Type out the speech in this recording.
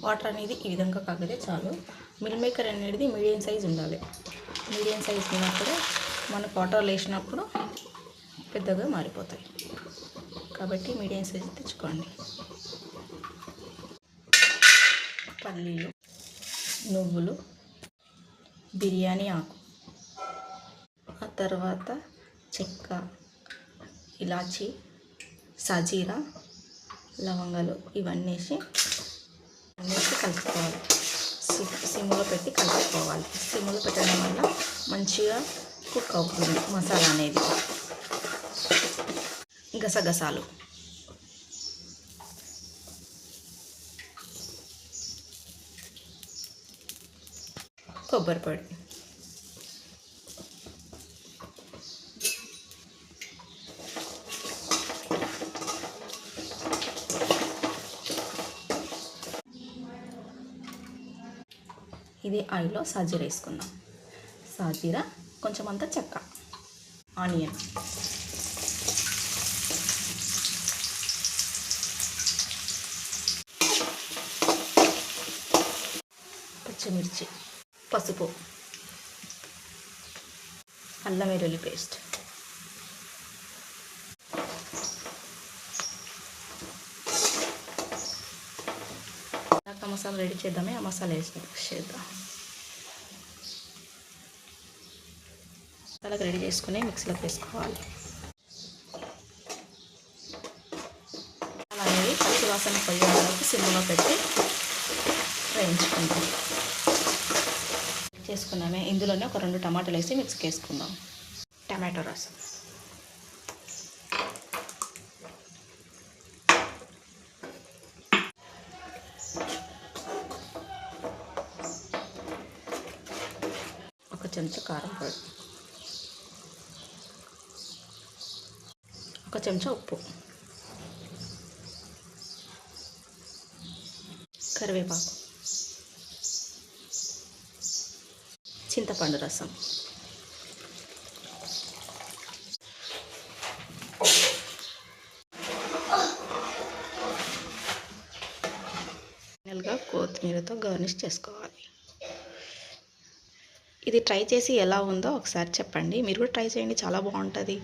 Water అనేది ఈ విధంగా కాగితే చాలు. మిల్ మేకర్ అనేది మీడియం సైజ్ ఉండాలి. మీడియం సైజ్ ఉన్నప్పుడు మనకు వాటర్లో వేసినప్పుడు పెద్దగా మారిపోతాయి. కాబట్టి మీడియం సైజ్ తెచ్చుకోండి. పల్లీలు, నువ్వులు, బిర్యానీ ఆకు, ఆ తర్వాత చెక్క, ఇలాచి, సాజీరా, లవంగాలు ఇవన్నీ వేసి కలుపుకోవాలి. సిమ్లో పెట్టి కలుపుకోవాలి. సిమ్లో పెట్టడం వల్ల మంచిగా కుక్ అవుతుంది మసాలా అనేది. గసగసాలు, కొబ్బరి పొడి, ఇది ఆయిల్లో సాజీరా వేసుకుందాం. సాజీరా, కొంచెం అంతా చెక్క, ఆనియన్, పచ్చిమిర్చి, పసుపు, అల్లం వెల్లుల్లి పేస్ట్, మసాలా రెడీ చేద్దామే. ఆ మసాలా చేద్దాం. మసాలాకి రెడీ చేసుకుని మిక్సీలోకి వేసుకోవాలి. అనేది పచ్చివాసన పోయే వరకు సిమ్లో పెట్టి వేయించుకుందాం. చేసుకున్నామే. ఇందులోనే ఒక 2 టమాటాలు వేసి మిక్స్కి వేసుకుందాం. టమాటో రసం, ఒక చెంచా కారం పొడి, ఒక చెంచా ఉప్పు, కరివేపాకు, చింతపండు రసం, ఫైనల్గా కొత్తిమీరతో గార్నిష్ చేసుకోవాలి. ఇది ట్రై చేసి ఎలా ఉందో ఒకసారి చెప్పండి. మీరు కూడా ట్రై చేయండి, చాలా బాగుంటుంది.